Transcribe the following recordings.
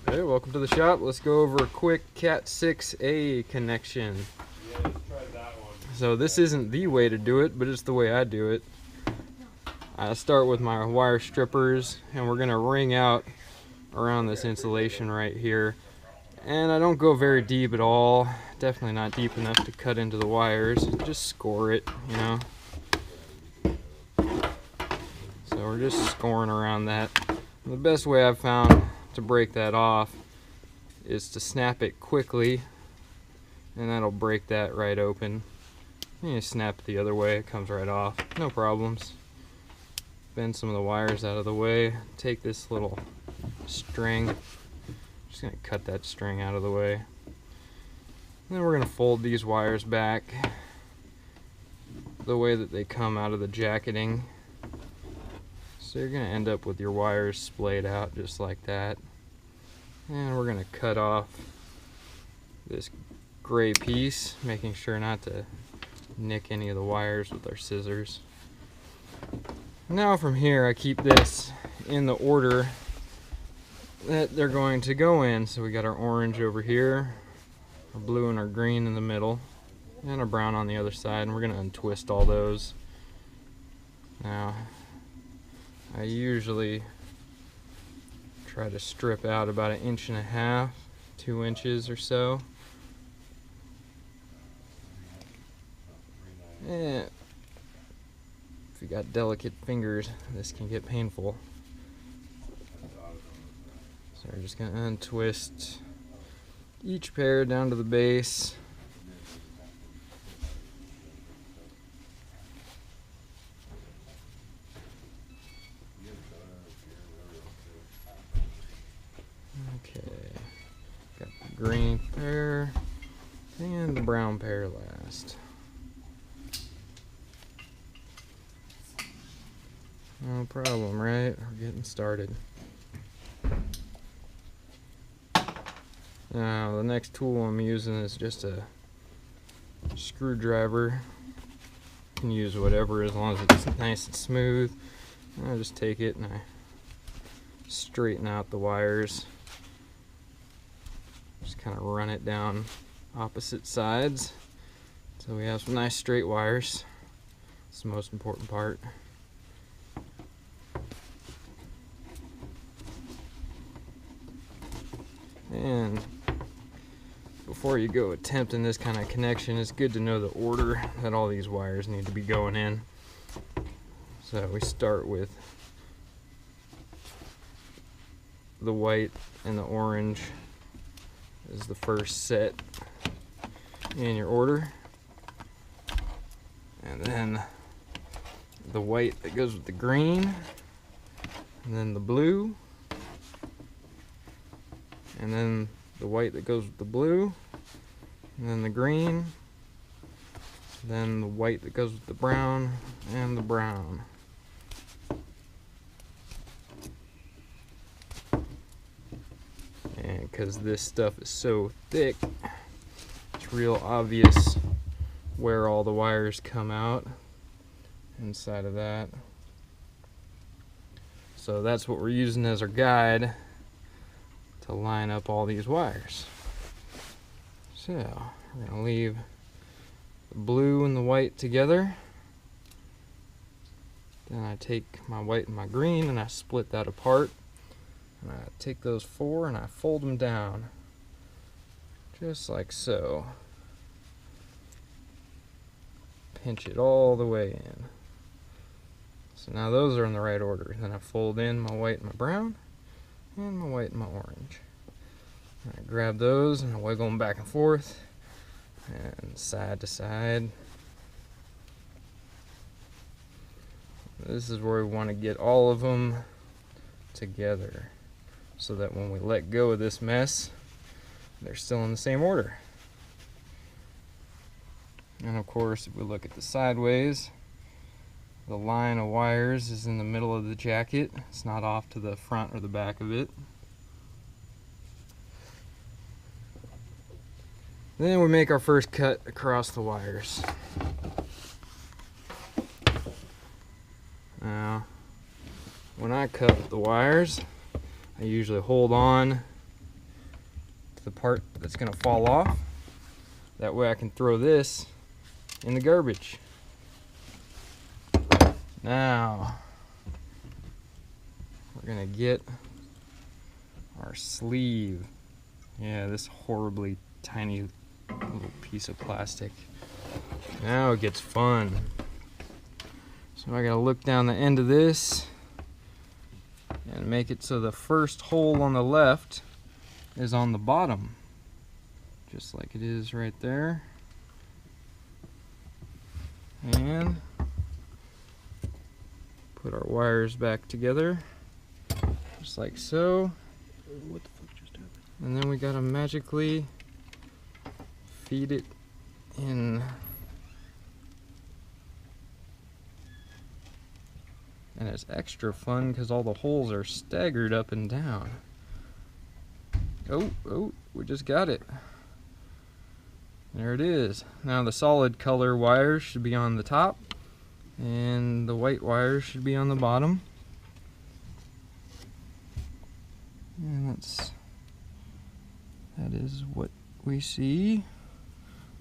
Okay, welcome to the shop. Let's go over a quick Cat 6A connection. Yeah, let's try that one. So this isn't the way to do it, but it's the way I do it. I start with my wire strippers, and we're gonna ring out around this insulation right here. And I don't go very deep at all. Definitely not deep enough to cut into the wires. Just score it, you know. So we're just scoring around that. And the best way I've found to break that off is to snap it quickly, and that'll break that right open. And you snap it the other way, it comes right off, no problems. Bend some of the wires out of the way, take this little string, just gonna cut that string out of the way. And then we're gonna fold these wires back the way that they come out of the jacketing. So you're going to end up with your wires splayed out just like that. And we're going to cut off this gray piece, making sure not to nick any of the wires with our scissors. Now from here I keep this in the order that they're going to go in. So we got our orange over here, our blue and our green in the middle, and our brown on the other side, and we're going to untwist all those. Now I usually try to strip out about 1.5 inches, 2 inches or so. And if you got delicate fingers, this can get painful. So we're just going to untwist each pair down to the base. Okay, got the green pair and the brown pair last. No problem, right? We're getting started. Now the next tool I'm using is just a screwdriver. You can use whatever as long as it's nice and smooth. And I just take it and I straighten out the wires. Just kind of run it down opposite sides so we have some nice straight wires. It's the most important part. And before you go attempting this kind of connection, it's good to know the order that all these wires need to be going in. So we start with the white and the orange is the first set in your order, and then the white that goes with the green, and then the blue, and then the white that goes with the blue, and then the green, then the white that goes with the brown, and the brown. And because this stuff is so thick, it's real obvious where all the wires come out inside of that. So that's what we're using as our guide to line up all these wires. So we're going to leave the blue and the white together. Then I take my white and my green and I split that apart. And I take those 4 and I fold them down, just like so. Pinch it all the way in. So now those are in the right order. Then I fold in my white and my brown, and my white and my orange. And I grab those and I wiggle them back and forth, and side to side. This is where we want to get all of them together, so that when we let go of this mess, they're still in the same order. And of course, if we look at the sideways, the line of wires is in the middle of the jacket. It's not off to the front or the back of it. Then we make our first cut across the wires. Now, when I cut the wires, I usually hold on to the part that's gonna fall off. That way I can throw this in the garbage. Now, we're gonna get our sleeve. Yeah, this horribly tiny little piece of plastic. Now it gets fun. So I gotta look down the end of this and make it so the first hole on the left is on the bottom. Just like it is right there. And put our wires back together, just like so. What the fuck just happened? And then we gotta magically feed it in. And it's extra fun because all the holes are staggered up and down. Oh, we just got it. There it is. Now the solid color wires should be on the top, and the white wires should be on the bottom. And that is what we see.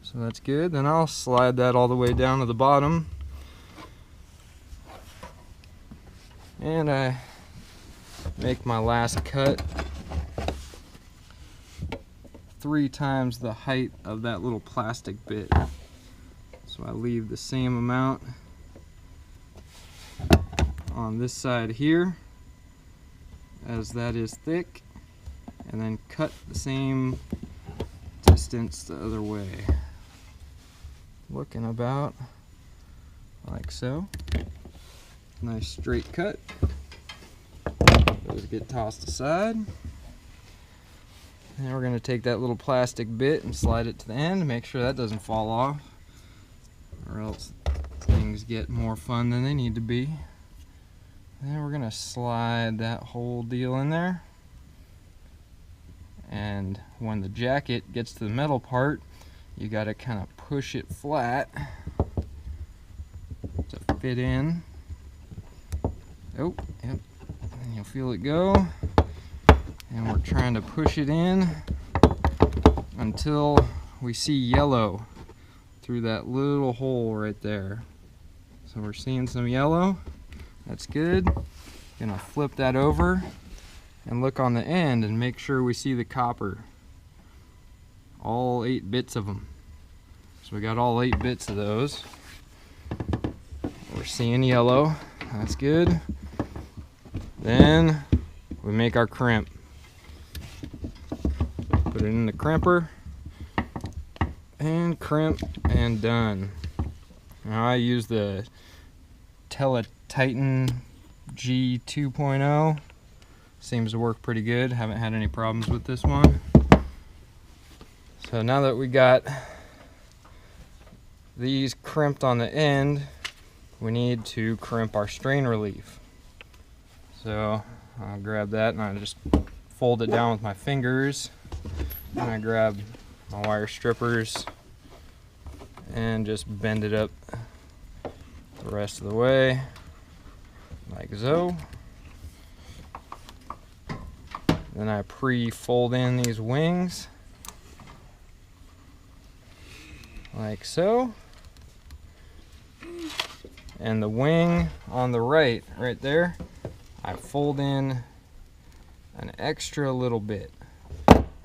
So that's good. Then I'll slide that all the way down to the bottom. And I make my last cut 3 times the height of that little plastic bit. So I leave the same amount on this side here as that is thick, and then cut the same distance the other way. Looking about like so. Nice straight cut. Those get tossed aside. And we're going to take that little plastic bit and slide it to the end to make sure that doesn't fall off, or else things get more fun than they need to be. Then we're going to slide that whole deal in there. And when the jacket gets to the metal part, you got to kind of push it flat to fit in. Oh, yep. And you'll feel it go. And we're trying to push it in until we see yellow through that little hole right there. So we're seeing some yellow. That's good. Gonna flip that over and look on the end and make sure we see the copper. All 8 bits of them. So we got all 8 bits of those. We're seeing yellow. That's good. Then we make our crimp. Put it in the crimper and crimp and done. Now I use the Titan G 2.0. Seems to work pretty good. Haven't had any problems with this one. So now that we got these crimped on the end, we need to crimp our strain relief. So I'll grab that and I just fold it down with my fingers. And I grab my wire strippers and just bend it up the rest of the way, like so. Then I pre-fold in these wings, like so. And the wing on the right there, I fold in an extra little bit,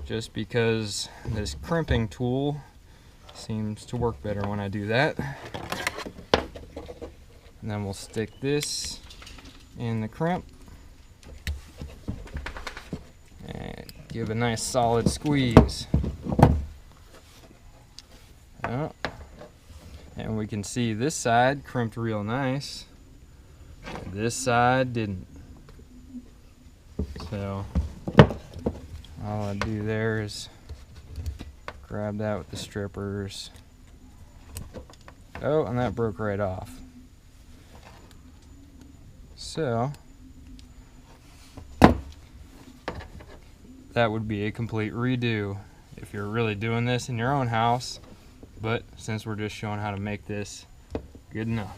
just because this crimping tool seems to work better when I do that. And then we'll stick this in the crimp and give a nice solid squeeze. Oh. And we can see this side crimped real nice. This side didn't. So all I do there is grab that with the strippers. Oh, and that broke right off. So that would be a complete redo if you're really doing this in your own house. But since we're just showing how to make this, good enough.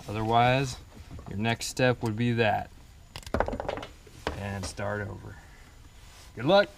Otherwise, your next step would be that. And start over. Good luck.